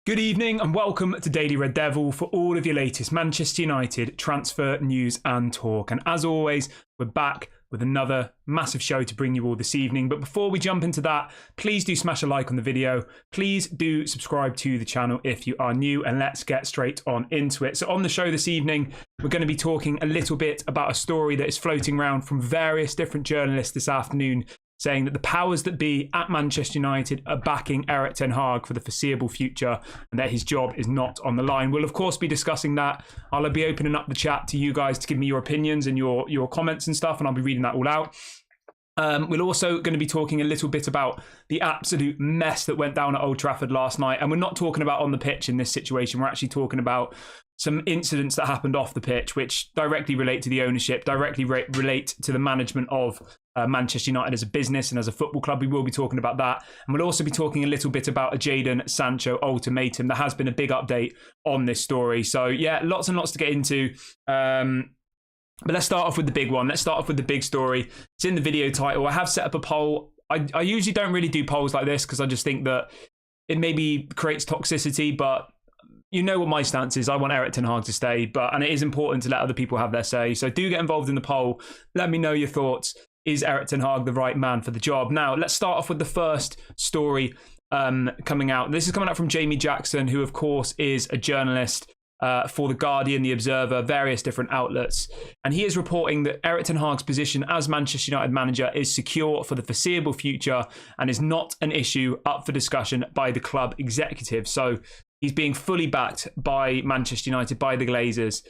Good evening and welcome to Daily Red Devil for all of your latest Manchester United transfer news and talk. And as always, we're back with another massive show to bring you all this evening. But before we jump into that, please do smash a like on the video. Please do subscribe to the channel if you are new, and let's get straight on into it. So on the show this evening, we're going to be talking a little bit about a story that is floating around from various different journalists this afternoon, saying that the powers that be at Manchester United are backing Erik ten Hag for the foreseeable future and that his job is not on the line. We'll, of course, be discussing that. I'll be opening up the chat to you guys to give me your opinions and your comments and stuff, and I'll be reading that all out. We're also going to be talking a little bit about the absolute mess that went down at Old Trafford last night. And we're not talking about on the pitch in this situation. We're actually talking about some incidents that happened off the pitch, which directly relate to the ownership, directly relate to the management of Manchester United as a business and as a football club. We will be talking about that. And we'll also be talking a little bit about a Jadon Sancho ultimatum. There has been a big update on this story. So yeah, lots and lots to get into. But let's start off with the big one. Let's start off with the big story. It's in the video title. I have set up a poll. I usually don't really do polls like this because I just think that it maybe creates toxicity, but you know what my stance is. I want Erik ten Hag to stay, and it is important to let other people have their say. So do get involved in the poll. Let me know your thoughts. Is Erik ten Hag the right man for the job? Now, let's start off with the first story coming out. This is coming out from Jamie Jackson, who, of course, is a journalist for The Guardian, The Observer, various different outlets. And he is reporting that Erik ten Hag's position as Manchester United manager is secure for the foreseeable future and is not an issue up for discussion by the club executive. So he's being fully backed by Manchester United, by the Glazers.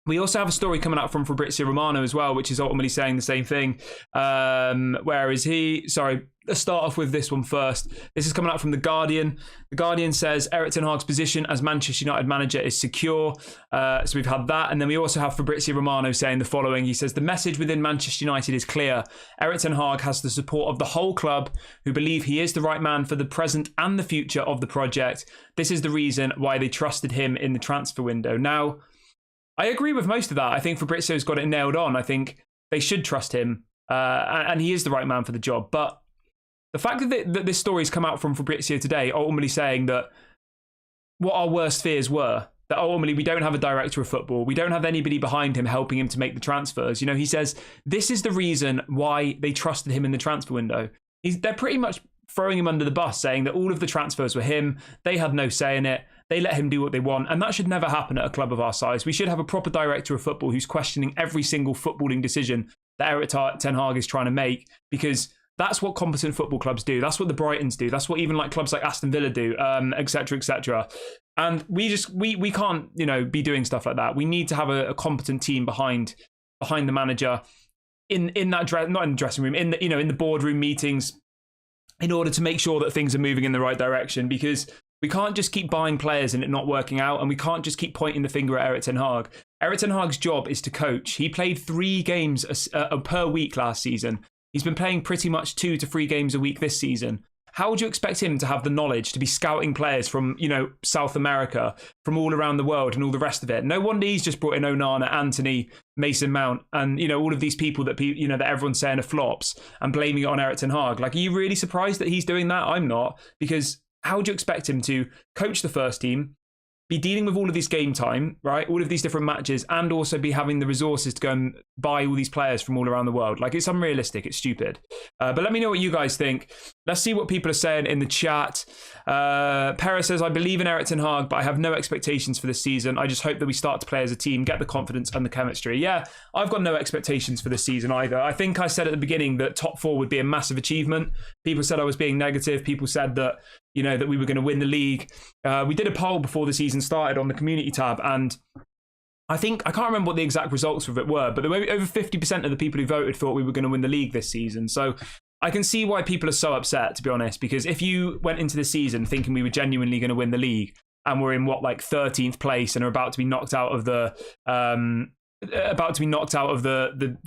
We also have a story coming out from Fabrizio Romano as well, which is ultimately saying the same thing. Where is he? Sorry, let's start off with this one first. This is coming out from The Guardian. The Guardian says Erik ten Hag's position as Manchester United manager is secure. So we've had that. And then we also have Fabrizio Romano saying the following. He says, the message within Manchester United is clear. Erik ten Hag has the support of the whole club, who believe he is the right man for the present and the future of the project. This is the reason why they trusted him in the transfer window. Now, I agree with most of that. I think Fabrizio's got it nailed on. I think they should trust him, and he is the right man for the job. But the fact that this story's come out from Fabrizio today, ultimately saying that what our worst fears were, that ultimately we don't have a director of football, we don't have anybody behind him helping him to make the transfers. You know, he says this is the reason why they trusted him in the transfer window. They're pretty much throwing him under the bus, saying that all of the transfers were him. They had no say in it. They let him do what they want, and that should never happen at a club of our size. We should have a proper director of football who's questioning every single footballing decision that Erik ten Hag is trying to make, because that's what competent football clubs do. That's what the Brightons do. That's what even like clubs like Aston Villa do, etc., etc. And we can't, be doing stuff like that. We need to have a competent team behind the manager in that not in the dressing room, in the boardroom meetings, in order to make sure that things are moving in the right direction, because we can't just keep buying players and it not working out, and we can't just keep pointing the finger at Erik ten Hag. Erik ten Hag's job is to coach. He played 3 games per week last season. He's been playing pretty much 2 to 3 games a week this season. How would you expect him to have the knowledge to be scouting players from, South America, from all around the world and all the rest of it? No wonder he's just brought in Onana, Antony, Mason Mount, and, all of these people that, that everyone's saying are flops and blaming it on Erik ten Hag. Like, are you really surprised that he's doing that? I'm not, because how would you expect him to coach the first team, be dealing with all of this game time, right? All of these different matches, and also be having the resources to go and buy all these players from all around the world? Like, it's unrealistic. It's stupid. But let me know what you guys think. Let's see what people are saying in the chat. Perez says, I believe in Erik ten Hag, but I have no expectations for this season. I just hope that we start to play as a team, get the confidence and the chemistry. Yeah, I've got no expectations for this season either. I think I said at the beginning that top 4 would be a massive achievement. People said I was being negative. People said that, that we were going to win the league. We did a poll before the season started on the community tab, and I can't remember what the exact results of it were, but there were over 50% of the people who voted thought we were going to win the league this season. So I can see why people are so upset, to be honest, because if you went into the season thinking we were genuinely going to win the league, and we're in 13th place and are about to be knocked out of the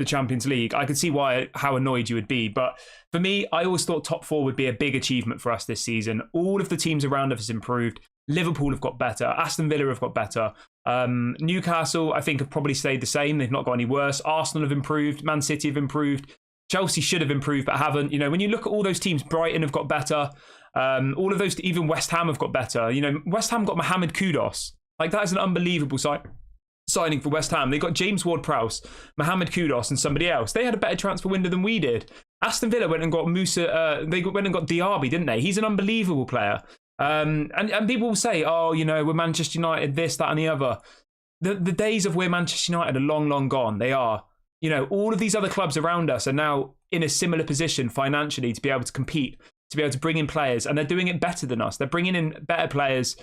Champions League, I could see how annoyed you would be. But for me, I always thought top 4 would be a big achievement for us this season. All of the teams around us have improved. Liverpool have got better. Aston Villa have got better. Newcastle, I think, have probably stayed the same. They've not got any worse. Arsenal have improved. Man City have improved. Chelsea should have improved but haven't. When you look at all those teams, Brighton have got better. All of those, even West Ham have got better. You know, West Ham got Mohamed Kudus. Like, that is an unbelievable signing for West Ham. They got James Ward-Prowse, Mohamed Kudus, and somebody else. They had a better transfer window than we did. Aston Villa went and got went and got Diaby, didn't they? He's an unbelievable player. And people will say, oh, you know, we're Manchester United, this, that, and the other. The days of we're Manchester United are long, long gone. They are. You know, all of these other clubs around us are now in a similar position financially to be able to compete, to be able to bring in players, and they're doing it better than us. They're bringing in better players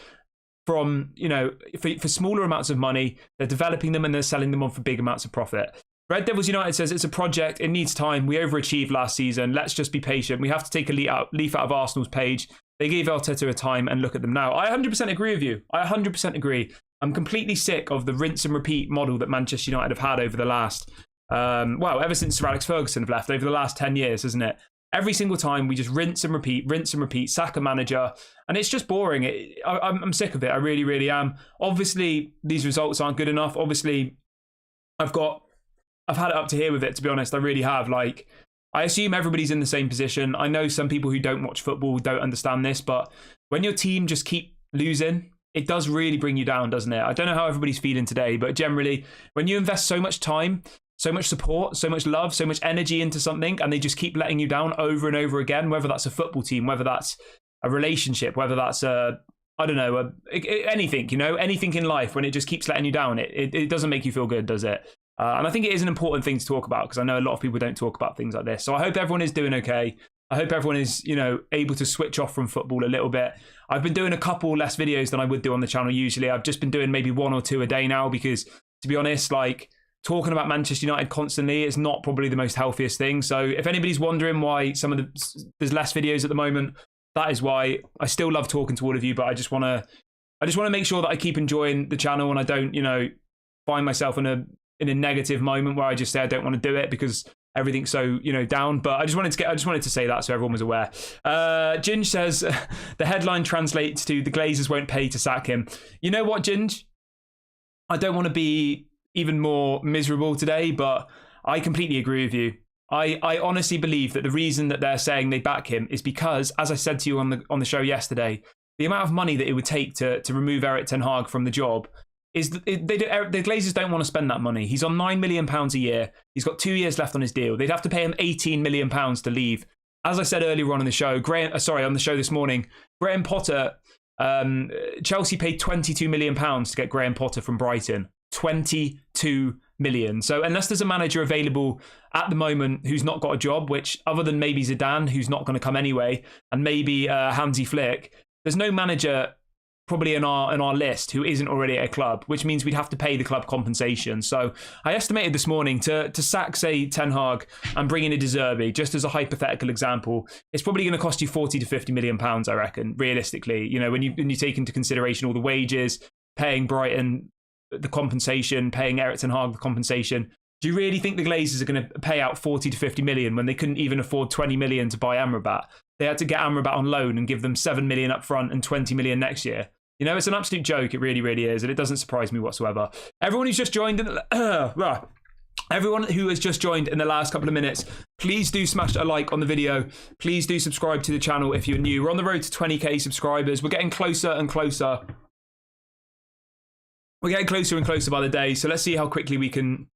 from, you know, for smaller amounts of money. They're developing them and they're selling them on for big amounts of profit. Red Devils United says it's a project. It needs time. We overachieved last season. Let's just be patient. We have to take a leaf out of Arsenal's page. They gave Arteta a time, and look at them now. I 100% agree with you. I 100% agree. I'm completely sick of the rinse and repeat model that Manchester United have had over the last, ever since Sir Alex Ferguson have left, over the last 10 years, isn't it? Every single time we just rinse and repeat, sack a manager, and it's just boring. I'm sick of it. I really, really am. Obviously, these results aren't good enough. Obviously, I've had it up to here with it, to be honest. I really have. Like, I assume everybody's in the same position. I know some people who don't watch football don't understand this, but when your team just keep losing, it does really bring you down, doesn't it? I don't know how everybody's feeling today, but generally, when you invest so much time, so much support, so much love, so much energy into something, and they just keep letting you down over and over again, whether that's a football team, whether that's a relationship, whether that's anything, you know, anything in life, when it just keeps letting you down, it doesn't make you feel good, does it? And I think it is an important thing to talk about, because I know a lot of people don't talk about things like this. So I hope everyone is doing okay. I hope everyone is, you know, able to switch off from football a little bit. I've been doing a couple less videos than I would do on the channel usually. I've just been doing maybe 1 or 2 a day now, because, to be honest, like, talking about Manchester United constantly is not probably the most healthiest thing. So if anybody's wondering why there's less videos at the moment, that is why. I still love talking to all of you, but I just want to make sure that I keep enjoying the channel, and I don't, you know, find myself in a negative moment where I just say I don't want to do it because everything's so, you know, down. But I just wanted to say that so everyone was aware. Ginge says the headline translates to "the Glazers won't pay to sack him." You know what, Ginge? I don't want to be even more miserable today, but I completely agree with you. I honestly believe that the reason that they're saying they back him is because, as I said to you on the show yesterday, the amount of money that it would take to remove Erik ten Hag from the job is the Glazers don't want to spend that money. He's on £9 million a year. He's got 2 years left on his deal. They'd have to pay him £18 million to leave. As I said earlier on in the show, on the show this morning, Graham Potter, Chelsea paid £22 million to get Graham Potter from Brighton. 22 million. So unless there's a manager available at the moment who's not got a job, which other than maybe Zidane, who's not going to come anyway, and maybe Hansi Flick, there's no manager probably in our list who isn't already at a club, which means we'd have to pay the club compensation. So I estimated this morning to sack, say, Ten Hag and bring in a De Zerbi, just as a hypothetical example, it's probably going to cost you 40 to 50 million pounds, I reckon, realistically. You know, when you take into consideration all the wages, paying Brighton the compensation, paying Erik ten Hag the compensation. Do you really think the Glazers are going to pay out 40 to 50 million when they couldn't even afford 20 million to buy Amrabat? They had to get Amrabat on loan and give them 7 million up front and 20 million next year. You know, it's an absolute joke. It really, really is. And it doesn't surprise me whatsoever. Everyone who's just joined everyone who has just joined in the last couple of minutes, please do smash a like on the video. Please do subscribe to the channel if you're new. We're on the road to 20k subscribers. We're getting closer and closer. We're getting closer and closer by the day, so let's see how quickly we can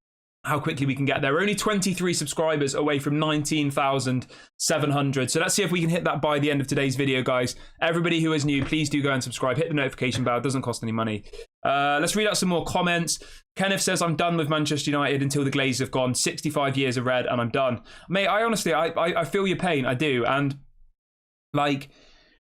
get there. We're only 23 subscribers away from 19,700. So let's see if we can hit that by the end of today's video, guys. Everybody who is new, please do go and subscribe. Hit the notification bell. It doesn't cost any money. Let's read out some more comments. Kenneth says, I'm done with Manchester United until the Glazers have gone. 65 years of red and I'm done. Mate, I honestly feel your pain. I do. And like,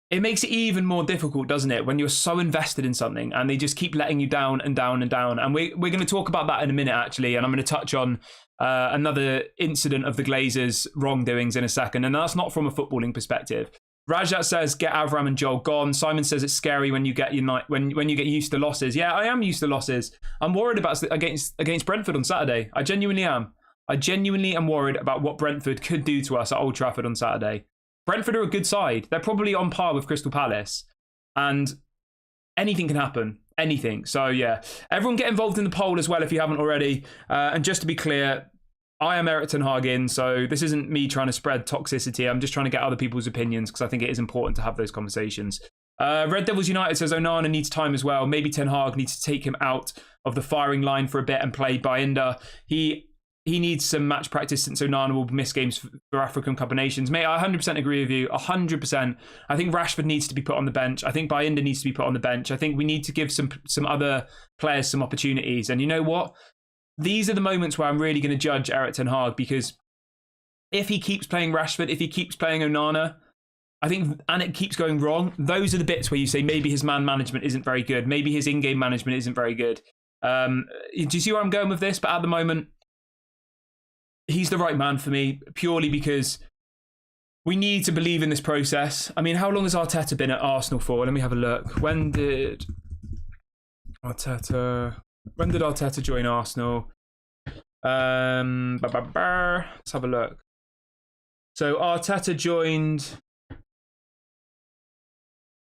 it makes it even more difficult, doesn't it, when you're so invested in something and they just keep letting you down and down and down. And we're going to talk about that in a minute, actually. And I'm going to touch on another incident of the Glazers' wrongdoings in a second. And that's not from a footballing perspective. Rajat says, get Avram and Joel gone. Simon says it's scary when you get when you get used to losses. Yeah, I am used to losses. I'm worried about against Brentford on Saturday. I genuinely am. I genuinely am worried about what Brentford could do to us at Old Trafford on Saturday. Brentford are a good side. They're probably on par with Crystal Palace. And anything can happen. Anything. So, yeah. Everyone get involved in the poll as well if you haven't already. And just to be clear, I am Erik ten Hag in, so this isn't me trying to spread toxicity. I'm just trying to get other people's opinions because I think it is important to have those conversations. Red Devils United says Onana needs time as well. Maybe Ten Hag needs to take him out of the firing line for a bit and play Bayindir. He needs some match practice since Onana will miss games for African Cup of Nations. Mate, I 100% agree with you. 100%. I think Rashford needs to be put on the bench. I think Bayindir needs to be put on the bench. I think we need to give some other players some opportunities. And you know what? These are the moments where I'm really going to judge Erik ten Hag, because if he keeps playing Rashford, if he keeps playing Onana, I think, and it keeps going wrong, those are the bits where you say maybe his man management isn't very good. Maybe his in-game management isn't very good. Do you see where I'm going with this? But at the moment, he's the right man for me, purely because we need to believe in this process. I mean, how long has Arteta been at Arsenal for? Let me have a look. When did Arteta join Arsenal? Let's have a look. So Arteta joined...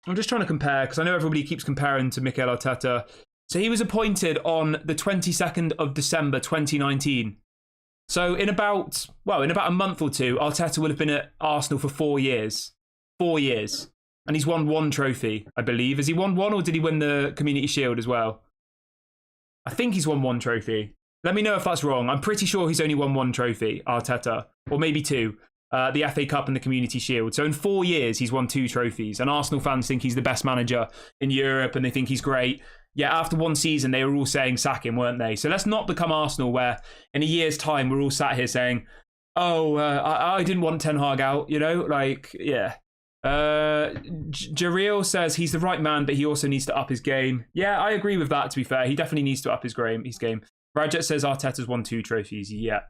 I'm just trying to compare, because I know everybody keeps comparing to Mikel Arteta. So he was appointed on the 22nd of December 2019. So in about a month or two, Arteta will have been at Arsenal for 4 years. 4 years. And he's won 1 trophy, I believe. Has he won 1, or did he win the Community Shield as well? I think he's won 1 trophy. Let me know if that's wrong. I'm pretty sure he's only won 1 trophy, Arteta. Or maybe 2. The FA Cup and the Community Shield. So in 4 years, he's won 2 trophies. And Arsenal fans think he's the best manager in Europe and they think he's great. Yeah, after 1 season, they were all saying sack him, weren't they? So let's not become Arsenal where in a year's time, we're all sat here saying, I didn't want Ten Hag out, you know? Like, yeah. Jareel says he's the right man, but he also needs to up his game. Yeah, I agree with that, to be fair. He definitely needs to up his game. Rajat says Arteta's won 2 trophies. Yeah.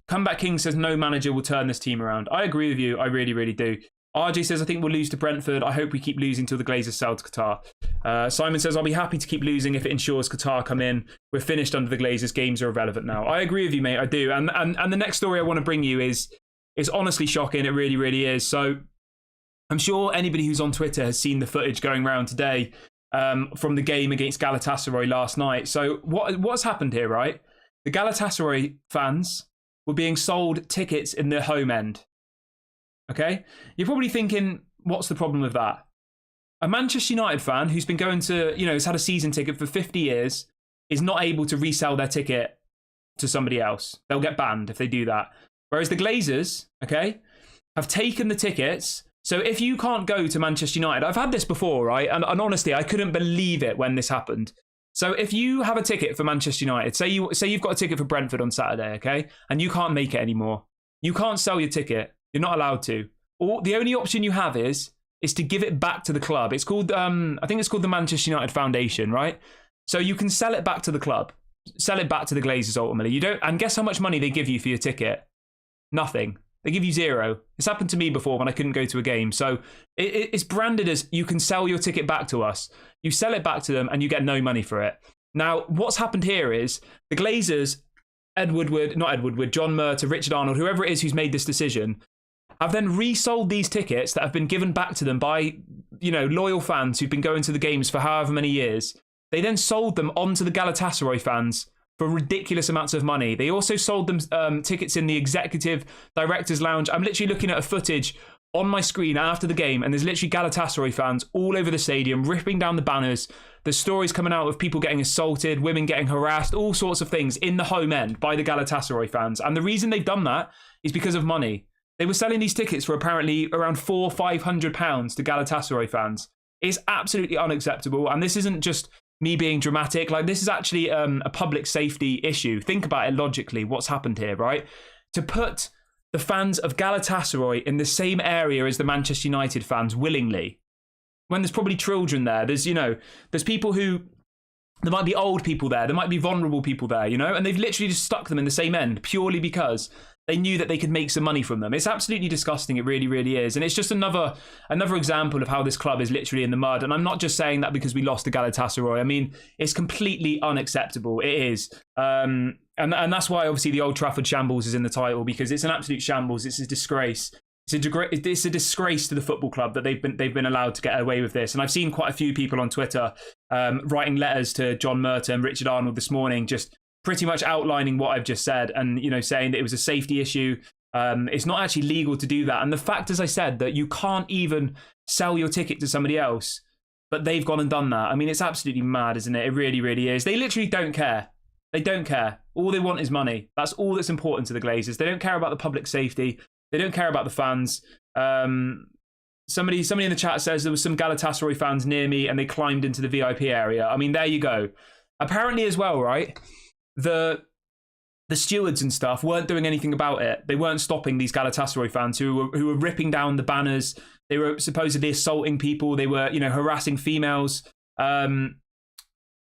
Comeback King says no manager will turn this team around. I agree with you. I really, really do. RJ says, I think we'll lose to Brentford. I hope we keep losing till the Glazers sell to Qatar. Simon says, I'll be happy to keep losing if it ensures Qatar come in. We're finished under the Glazers. Games are irrelevant now. I agree with you, mate. I do. And the next story I want to bring you is honestly shocking. It really, really is. So I'm sure anybody who's on Twitter has seen the footage going around today from the game against Galatasaray last night. So what's happened here, right? The Galatasaray fans were being sold tickets in their home end. Okay? You're probably thinking, what's the problem with that? A Manchester United fan who's been going to, has had a season ticket for 50 years is not able to resell their ticket to somebody else. They'll get banned if they do that. Whereas the Glazers, okay, have taken the tickets. So if you can't go to Manchester United, I've had this before, right? And honestly, I couldn't believe it when this happened. So if you have a ticket for Manchester United, say you've got a ticket for Brentford on Saturday, okay, and you can't make it anymore, you can't sell your ticket. You're not allowed to. Or the only option you have is to give it back to the club. It's called, I think it's called the Manchester United Foundation, right? So you can sell it back to the club, sell it back to the Glazers ultimately. You don't, and guess how much money they give you for your ticket? Nothing. They give you 0. It's happened to me before when I couldn't go to a game. So it's branded as you can sell your ticket back to us. You sell it back to them and you get no money for it. Now, what's happened here is the Glazers, John Murtagh, Richard Arnold, whoever it is who's made this decision, have then resold these tickets that have been given back to them by, loyal fans who've been going to the games for however many years. They then sold them on to the Galatasaray fans for ridiculous amounts of money. They also sold them tickets in the executive director's lounge. I'm literally looking at a footage on my screen after the game, and there's literally Galatasaray fans all over the stadium, ripping down the banners. There's stories coming out of people getting assaulted, women getting harassed, all sorts of things in the home end by the Galatasaray fans. And the reason they've done that is because of money. They were selling these tickets for apparently around £400-500 to Galatasaray fans. It's absolutely unacceptable. And this isn't just me being dramatic. Like, this is actually a public safety issue. Think about it logically, what's happened here, right? To put the fans of Galatasaray in the same area as the Manchester United fans willingly, when there's probably children there, there's people who, there might be old people there might be vulnerable people there, and they've literally just stuck them in the same end purely because they knew that they could make some money from them. It's absolutely disgusting. It really, really is. And it's just another example of how this club is literally in the mud. And I'm not just saying that because we lost to Galatasaray. I mean, it's completely unacceptable. It is. And that's why obviously the Old Trafford shambles is in the title, because it's an absolute shambles. It's a disgrace. It's a disgrace to the football club that they've been allowed to get away with this. And I've seen quite a few people on Twitter writing letters to John Murtagh and Richard Arnold this morning, just pretty much outlining what I've just said and, you know, saying that it was a safety issue. It's not actually legal to do that. And the fact, as I said, that you can't even sell your ticket to somebody else, but they've gone and done that. I mean, it's absolutely mad, isn't it? It really, really is. They literally don't care. They don't care. All they want is money. That's all that's important to the Glazers. They don't care about the public safety. They don't care about the fans. Somebody in the chat says there was some Galatasaray fans near me and they climbed into the VIP area. I mean, there you go. Apparently as well, right? The stewards and stuff weren't doing anything about it. They weren't stopping these Galatasaray fans who were ripping down the banners. They were supposedly assaulting people. They were, you know, harassing females. And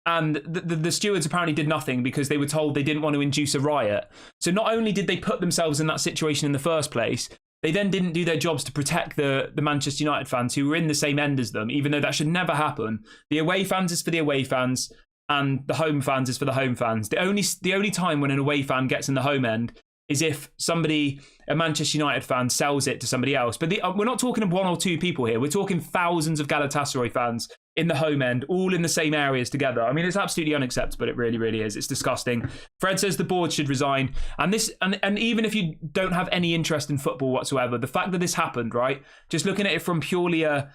the stewards apparently did nothing because they were told they didn't want to induce a riot. So not only did they put themselves in that situation in the first place, they then didn't do their jobs to protect the Manchester United fans who were in the same end as them, even though that should never happen. The away fans is for the away fans, and the home fans is for the home fans. The only time when an away fan gets in the home end is if a Manchester United fan, sells it to somebody else. But we're not talking one or two people here. We're talking thousands of Galatasaray fans in the home end, all in the same areas together. I mean, it's absolutely unacceptable. It really, really is. It's disgusting. Fred says the board should resign. And even if you don't have any interest in football whatsoever, the fact that this happened, right? Just looking at it from purely a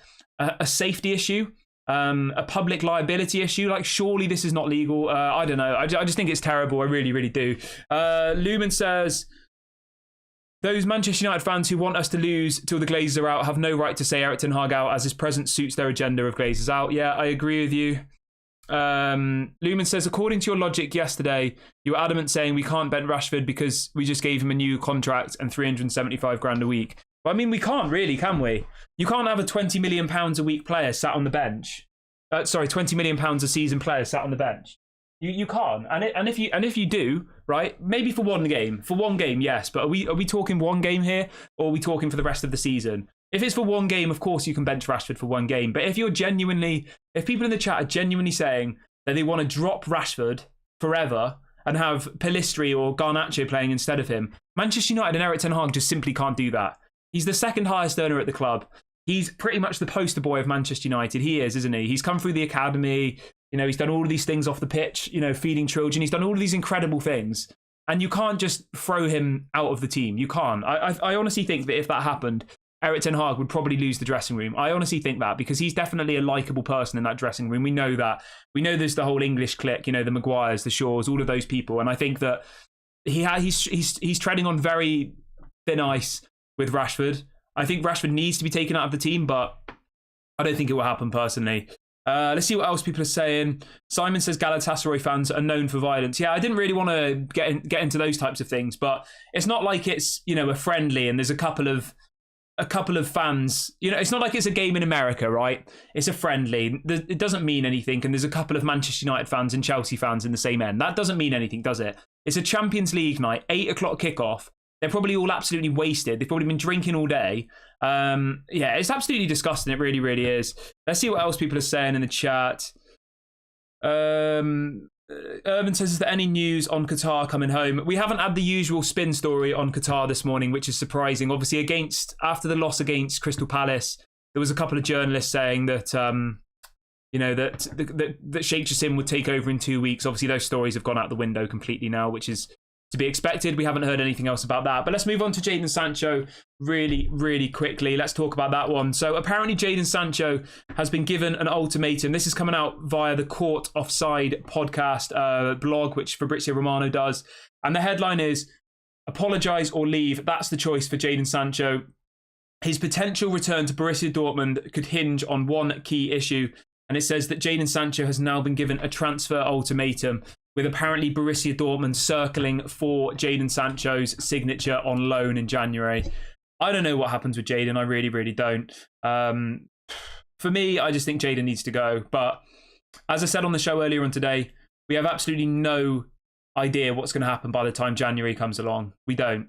safety issue, a public liability issue, like surely this is not legal. I don't know. I just think it's terrible. I really, really do. Lumen says, those Manchester United fans who want us to lose till the Glazers are out have no right to say Erik ten Hag out, as his presence suits their agenda of Glazers out. Yeah, I agree with you. Lumen says, according to your logic yesterday, you were adamant saying we can't bench Rashford because we just gave him a new contract and 375 grand a week. Well, I mean, we can't really, can we? You can't have a £20 million a week player sat on the bench. £20 million a season player sat on the bench. You can't. And if you do, right? Maybe for one game, yes. But are we talking one game here, or are we talking for the rest of the season? If it's for one game, of course you can bench Rashford for one game. But if people in the chat are genuinely saying that they want to drop Rashford forever and have Pellistri or Garnacho playing instead of him, Manchester United and Erik ten Hag just simply can't do that. He's the second highest earner at the club. He's pretty much the poster boy of Manchester United. He is, isn't he? He's come through the academy. You know, he's done all of these things off the pitch, you know, feeding children. He's done all of these incredible things. And you can't just throw him out of the team. You can't. I honestly think that if that happened, Erik ten Hag would probably lose the dressing room. I honestly think that, because he's definitely a likeable person in that dressing room. We know that. We know there's the whole English clique, you know, the Maguires, the Shaws, all of those people. And I think that he's treading on very thin ice with Rashford. I think Rashford needs to be taken out of the team, but I don't think it will happen personally. Let's see what else people are saying. Simon says Galatasaray fans are known for violence. Yeah, I didn't really want to get into those types of things, but it's not like it's, you know, a friendly and there's a couple of fans. You know, it's not like it's a game in America, right? It's a friendly. It doesn't mean anything, and there's a couple of Manchester United fans and Chelsea fans in the same end. That doesn't mean anything, does it? It's a Champions League night, 8 o'clock kickoff. They're probably all absolutely wasted. They've probably been drinking all day. Yeah, it's absolutely disgusting. It really, really is. Let's see what else people are saying in the chat. Urban says, is there any news on Qatar coming home? We haven't had the usual spin story on Qatar this morning, which is surprising. Obviously, after the loss against Crystal Palace, there was a couple of journalists saying that, you know, that Sheikh Jassim would take over in 2 weeks. Obviously, those stories have gone out the window completely now, which is to be expected. We haven't heard anything else about that. But let's move on to Jadon Sancho really, really quickly. Let's talk about that one. So apparently Jadon Sancho has been given an ultimatum. This is coming out via the Court Offside podcast blog, which Fabrizio Romano does. And the headline is, apologise or leave. That's the choice for Jadon Sancho. His potential return to Borussia Dortmund could hinge on one key issue. And it says that Jadon Sancho has now been given a transfer ultimatum, with apparently Borussia Dortmund circling for Jadon Sancho's signature on loan in January. I don't know what happens with Jadon. I really, really don't. For me, I just think Jadon needs to go. But as I said on the show earlier on today, we have absolutely no idea what's going to happen by the time January comes along. We don't.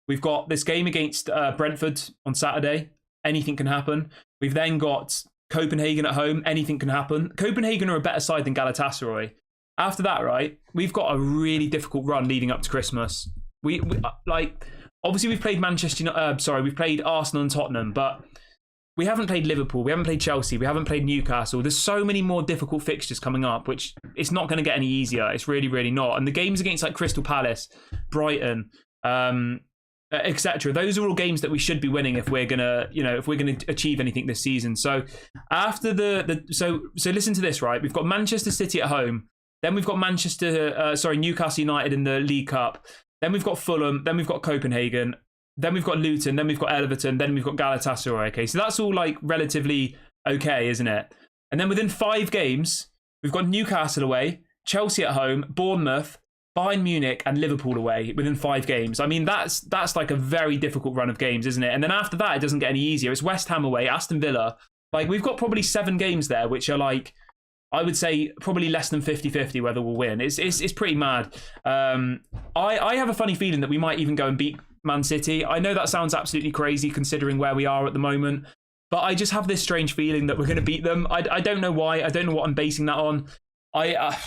We've got this game against Brentford on Saturday. Anything can happen. We've then got Copenhagen at home. Anything can happen. Copenhagen are a better side than Galatasaray. After that, right, we've got a really difficult run leading up to Christmas. We like, obviously we've played we've played Arsenal and Tottenham, but we haven't played Liverpool, we haven't played Chelsea, we haven't played Newcastle. There's so many more difficult fixtures coming up, which it's not going to get any easier. It's really, really not. And the games against like Crystal Palace, Brighton, etc. Those are all games that we should be winning if we're gonna, if we're gonna achieve anything this season. So after so listen to this, right? We've got Manchester City at home, then we've got Newcastle United in the League Cup, then we've got Fulham, then we've got Copenhagen. Then we've got Luton, then we've got Everton, then we've got Galatasaray. Okay, so that's all like relatively okay, isn't it? And then within 5 games, we've got Newcastle away, Chelsea at home, Bournemouth, Bayern Munich, and Liverpool away within 5 games. I mean, that's like a very difficult run of games, isn't it? And then after that, it doesn't get any easier. It's West Ham away, Aston Villa. Like, we've got probably 7 games there, which are like, I would say probably less than 50-50 whether we'll win. It's pretty mad. I have a funny feeling that we might even go and beat Man City. I know that sounds absolutely crazy considering where we are at the moment, but I just have this strange feeling that we're going to beat them. I don't know why. I don't know what I'm basing that on. I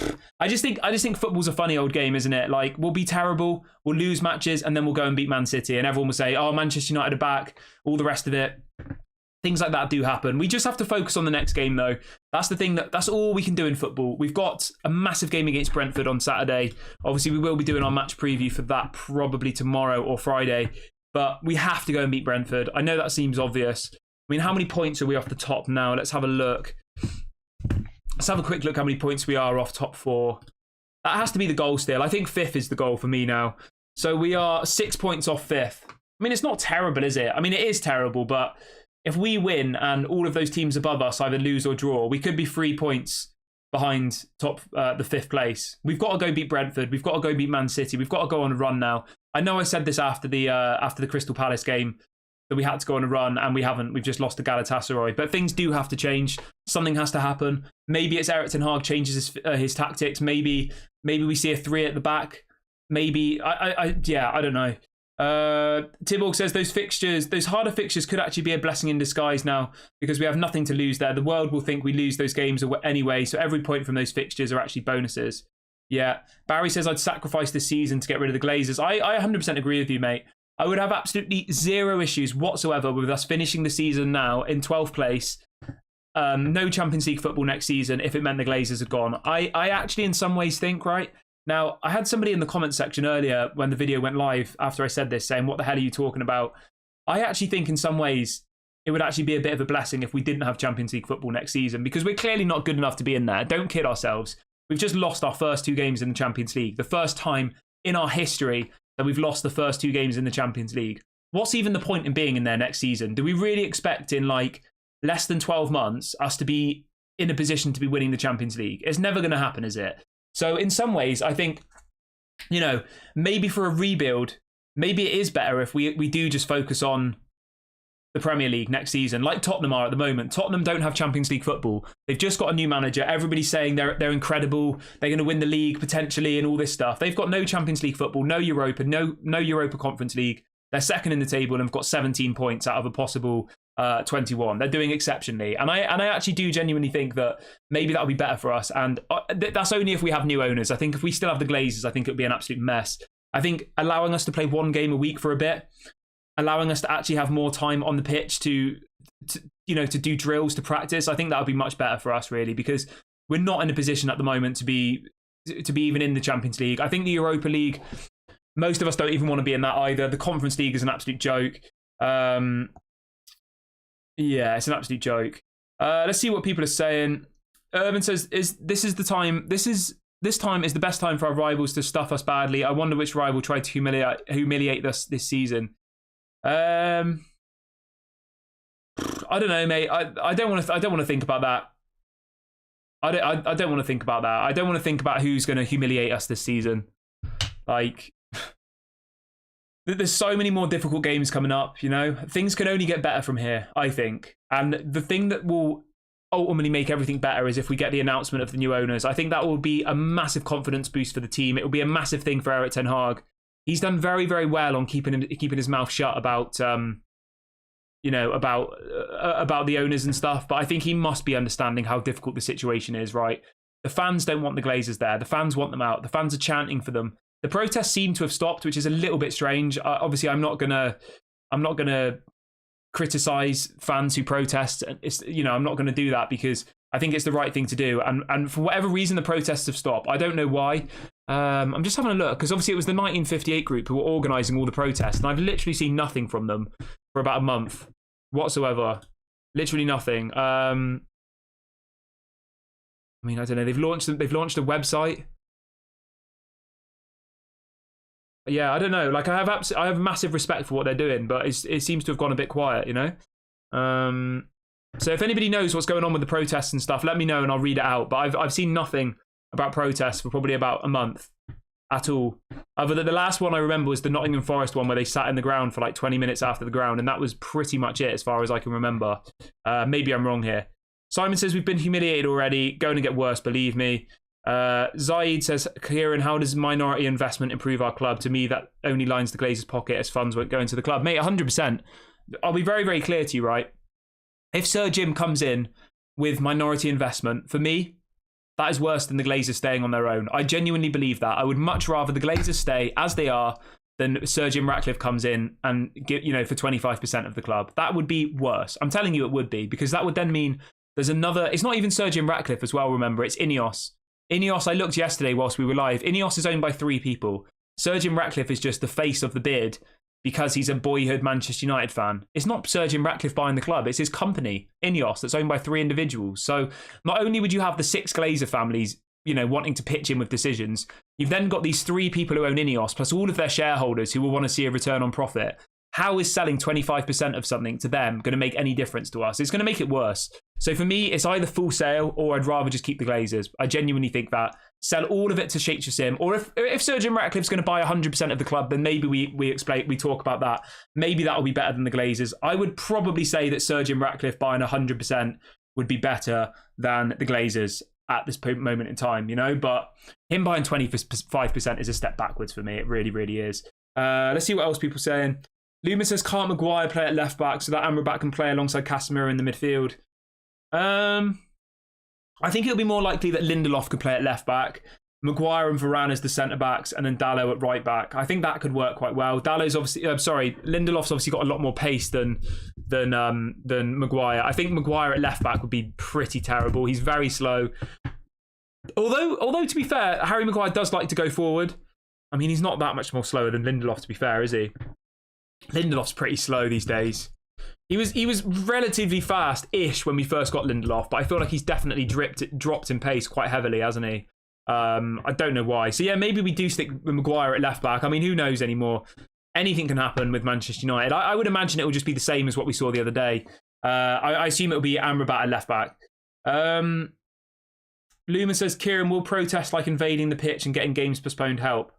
just think football's a funny old game, isn't it? Like, we'll be terrible, we'll lose matches, and then we'll go and beat Man City, and everyone will say, "Oh, Manchester United are back." All the rest of it. Things like that do happen. We just have to focus on the next game, though. That's the thing. That's all we can do in football. We've got a massive game against Brentford on Saturday. Obviously, we will be doing our match preview for that probably tomorrow or Friday. But we have to go and beat Brentford. I know that seems obvious. I mean, how many points are we off the top now? Let's have a look. Let's have a quick look how many points we are off top 4. That has to be the goal still. I think 5th is the goal for me now. So we are 6 points off 5th. I mean, it's not terrible, is it? I mean, it is terrible, but if we win and all of those teams above us either lose or draw, we could be 3 points behind the 5th place. We've got to go beat Brentford. We've got to go beat Man City. We've got to go on a run now. I know I said this after the Crystal Palace game that we had to go on a run, and we haven't. We've just lost to Galatasaray. But things do have to change. Something has to happen. Maybe it's Erik ten Hag changes his tactics. Maybe we see a 3 at the back. Maybe I don't know. Tiborg says those harder fixtures could actually be a blessing in disguise now because we have nothing to lose there. The world will think we lose those games anyway, so every point from those fixtures are actually bonuses. Yeah. Barry says I'd sacrifice this season to get rid of the Glazers. I 100% agree with you, mate. I would have absolutely 0 issues whatsoever with us finishing the season now in 12th place. No Champions League football next season if it meant the Glazers had gone. I actually in some ways think, right? Now, I had somebody in the comment section earlier when the video went live after I said this saying, "What the hell are you talking about?" I actually think in some ways it would actually be a bit of a blessing if we didn't have Champions League football next season because we're clearly not good enough to be in there. Don't kid ourselves. We've just lost our first 2 games in the Champions League. The first time in our history that we've lost the first 2 games in the Champions League. What's even the point in being in there next season? Do we really expect in like less than 12 months us to be in a position to be winning the Champions League? It's never going to happen, is it? So in some ways, I think, maybe for a rebuild, maybe it is better if we do just focus on the Premier League next season, like Tottenham are at the moment. Tottenham don't have Champions League football. They've just got a new manager. Everybody's saying they're incredible. They're going to win the league potentially and all this stuff. They've got no Champions League football, no Europa, no Europa Conference League. They're second in the table and have got 17 points out of a possible 21. They're doing exceptionally. And I actually do genuinely think that maybe that'll be better for us. And that's only if we have new owners. I think if we still have the Glazers, I think it would be an absolute mess. I think allowing us to play 1 game a week for a bit, allowing us to actually have more time on the pitch to do drills, to practice, I think that would be much better for us, really, because we're not in a position at the moment to be even in the Champions League. I think the Europa League, most of us don't even want to be in that either. The Conference League is an absolute joke. Yeah, it's an absolute joke. Let's see what people are saying. Urban says, this time is the best time for our rivals to stuff us badly. I wonder which rival tried to humiliate us this season. I don't know, mate. I don't want to think about that. I don't want to think about that. I don't want to think about who's going to humiliate us this season. Like, there's so many more difficult games coming up, Things can only get better from here, I think. And the thing that will ultimately make everything better is if we get the announcement of the new owners. I think that will be a massive confidence boost for the team. It will be a massive thing for Erik ten Hag. He's done very, very well on keeping his mouth shut about the owners and stuff. But I think he must be understanding how difficult the situation is, right? The fans don't want the Glazers there. The fans want them out. The fans are chanting for them. The protests seem to have stopped, which is a little bit strange. Obviously, I'm not gonna criticize fans who protest. It's, you know, I'm not going to do that because I think it's the right thing to do. And for whatever reason, the protests have stopped. I don't know why. I'm just having a look because obviously it was the 1958 group who were organising all the protests, and I've literally seen nothing from them for about a month whatsoever. Literally nothing. I mean, I don't know. They've launched a website. Yeah, I don't know. Like, I have massive respect for what they're doing, but it seems to have gone a bit quiet, you know. So if anybody knows what's going on with the protests and stuff, let me know and I'll read it out. But I've seen nothing about protests for probably about a month at all. Other than the last one I remember was the Nottingham Forest one where they sat in the ground for like 20 minutes after the ground, and that was pretty much it as far as I can remember. Maybe I'm wrong here. Simon says we've been humiliated already. Going to get worse, believe me. Zaid says, Kieran, how does minority investment improve our club? To me, that only lines the Glazers' pocket as funds won't go into the club. Mate, 100%. I'll be very, very clear to you, right? If Sir Jim comes in with minority investment, for me, that is worse than the Glazers staying on their own. I genuinely believe that. I would much rather the Glazers stay as they are than Sir Jim Ratcliffe comes in and get, you know, for 25% of the club. That would be worse. I'm telling you it would be, because that would then mean there's another... It's not even Sir Jim Ratcliffe as well, remember. It's Ineos. Ineos, I looked yesterday whilst we were live. Ineos is owned by 3 people. Sir Jim Ratcliffe is just the face of the bid because he's a boyhood Manchester United fan. It's not Sir Jim Ratcliffe buying the club. It's his company, Ineos, that's owned by 3 individuals. So not only would you have the 6 Glazer families, you know, wanting to pitch in with decisions, you've then got these 3 people who own Ineos, plus all of their shareholders who will want to see a return on profit. How is selling 25% of something to them going to make any difference to us? It's going to make it worse. So for me, it's either full sale or I'd rather just keep the Glazers. I genuinely think that. Sell all of it to Sheikh Jassim. Or if Sir Jim Ratcliffe's going to buy 100% of the club, then maybe we talk about that. Maybe that'll be better than the Glazers. I would probably say that Sir Jim Ratcliffe buying 100% would be better than the Glazers at this moment in time, you know? But him buying 25% is a step backwards for me. It really, really is. Let's see what else people are saying. Luma says, can't Maguire play at left back so that Amrabat can play alongside Casemiro in the midfield? I think it'll be more likely that Lindelof could play at left back, Maguire and Varane as the centre backs, and then Dalot at right back. I think that could work quite well. Dalot's obviously, Lindelof's obviously got a lot more pace than Maguire. I think Maguire at left back would be pretty terrible. He's very slow. Although to be fair, Harry Maguire does like to go forward. I mean, he's not that much more slower than Lindelof, to be fair, is he? Lindelof's pretty slow these days. He was relatively fast-ish when we first got Lindelof, but I feel like he's definitely dropped in pace quite heavily, hasn't he? I don't know why. So yeah, maybe we do stick with Maguire at left back. I mean, who knows anymore? Anything can happen with Manchester United. I would imagine it will just be the same as what we saw the other day. I assume it will be Amrabat at left back. Luma says, Kieran, will protest like invading the pitch and getting games postponed help?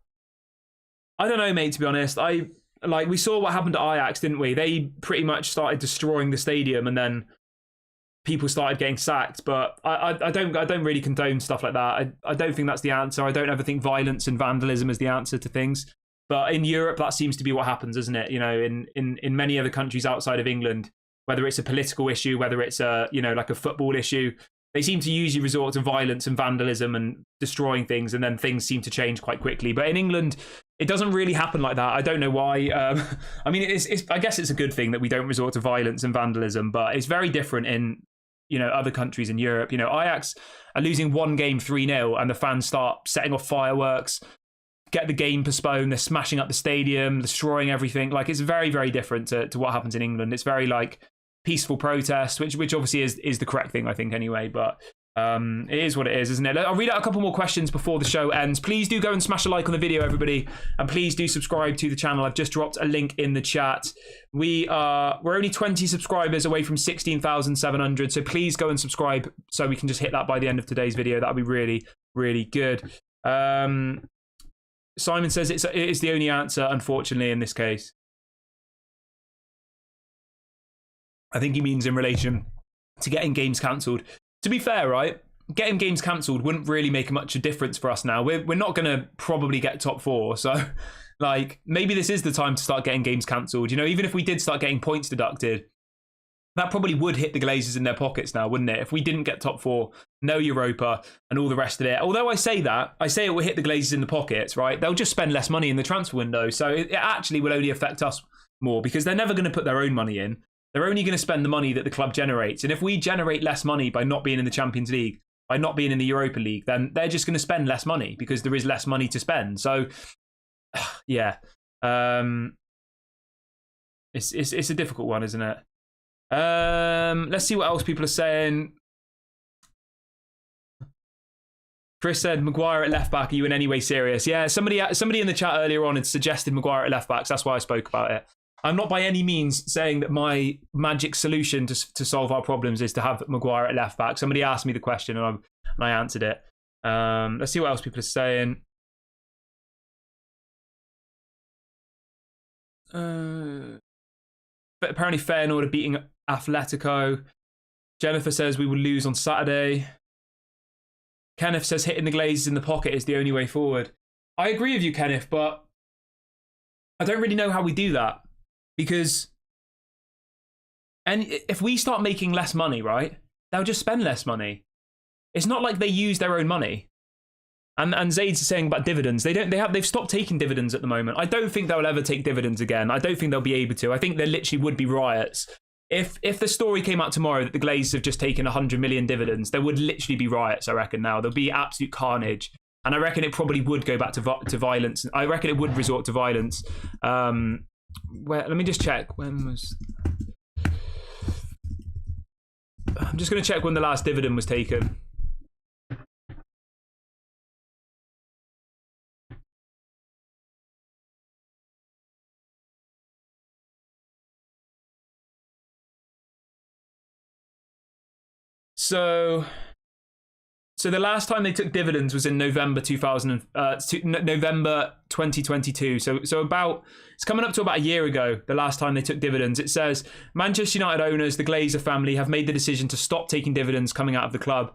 I don't know, mate, to be honest. We saw what happened to Ajax, didn't we? They pretty much started destroying the stadium, and then people started getting sacked. But I don't really condone stuff like that. I don't think that's the answer. I don't ever think violence and vandalism is the answer to things. But in Europe, that seems to be what happens, isn't it? You know, in many other countries outside of England, whether it's a political issue, whether it's like a football issue, they seem to usually resort to violence and vandalism and destroying things, and then things seem to change quite quickly. But in England, it doesn't really happen like that. I don't know why. I mean, I guess it's a good thing that we don't resort to violence and vandalism, but it's very different in, you know, other countries in Europe. You know, Ajax are losing one game 3-0 and the fans start setting off fireworks, get the game postponed, they're smashing up the stadium, destroying everything. Like, it's very, very different to what happens in England. It's very like peaceful protest, which obviously is the correct thing, I think, anyway. But it is what it is, isn't it? I'll read out a couple more questions before the show ends. Please do go and smash a like on the video, everybody, and please do subscribe to the channel. I've just dropped a link in the chat. We're only 20 subscribers away from 16,700, so please go and subscribe so we can just hit that by the end of today's video. That'll be really, really good. Simon says it is the only answer, unfortunately, in this case. I think he means in relation to getting games cancelled. To be fair, right, getting games cancelled wouldn't really make much a difference for us now. We're not going to probably get top 4. So, like, maybe this is the time to start getting games cancelled. You know, even if we did start getting points deducted, that probably would hit the Glazers in their pockets now, wouldn't it? If we didn't get top 4, no Europa, and all the rest of it. Although I say it will hit the Glazers in the pockets, right? They'll just spend less money in the transfer window. So it actually will only affect us more because they're never going to put their own money in. They're only going to spend the money that the club generates. And if we generate less money by not being in the Champions League, by not being in the Europa League, then they're just going to spend less money because there is less money to spend. So, yeah, it's a difficult one, isn't it? Let's see what else people are saying. Chris said, Maguire at left back, are you in any way serious? Yeah, somebody in the chat earlier on had suggested Maguire at left back, so that's why I spoke about it. I'm not by any means saying that my magic solution to solve our problems is to have Maguire at left back. Somebody asked me the question and I answered it. Let's see what else people are saying. But apparently Feyenoord are beating Atletico. Jennifer says we will lose on Saturday. Kenneth says hitting the glazes in the pocket is the only way forward. I agree with you, Kenneth, but I don't really know how we do that. Because if we start making less money, right, they'll just spend less money. It's not like they use their own money. And Zaid's saying about dividends. They've stopped taking dividends at the moment. I don't think they'll ever take dividends again. I don't think they'll be able to. I think there literally would be riots. If the story came out tomorrow that the Glazers have just taken 100 million dividends, there would literally be riots, I reckon now. There'll be absolute carnage. And I reckon it probably would go back to violence. I reckon it would resort to violence. Let me just check. When was... I'm just going to check when the last dividend was taken. So the last time they took dividends was in November 2022. So it's coming up to about a year ago, the last time they took dividends. It says, Manchester United owners, the Glazer family, have made the decision to stop taking dividends coming out of the club.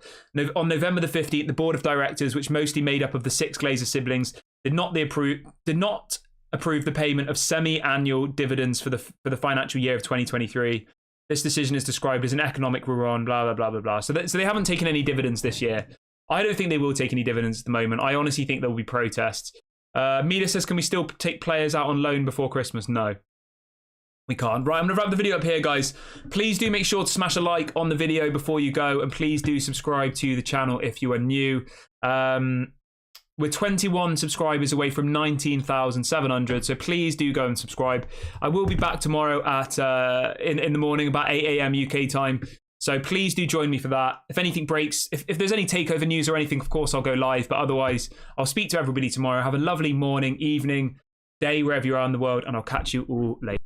On November the 15th, the board of directors, which mostly made up of the 6 Glazer siblings, did not approve the payment of semi-annual dividends for the financial year of 2023. This decision is described as an economic ruin, blah, blah, blah, blah, blah. So they haven't taken any dividends this year. I don't think they will take any dividends at the moment. I honestly think there will be protests. Mila says, can we still take players out on loan before Christmas? No, we can't. Right, I'm going to wrap the video up here, guys. Please do make sure to smash a like on the video before you go. And please do subscribe to the channel if you are new. We're 21 subscribers away from 19,700, so please do go and subscribe. I will be back tomorrow at in the morning, about 8 a.m. UK time. So please do join me for that. If anything breaks, if there's any takeover news or anything, of course I'll go live. But otherwise, I'll speak to everybody tomorrow. Have a lovely morning, evening, day, wherever you are in the world, and I'll catch you all later.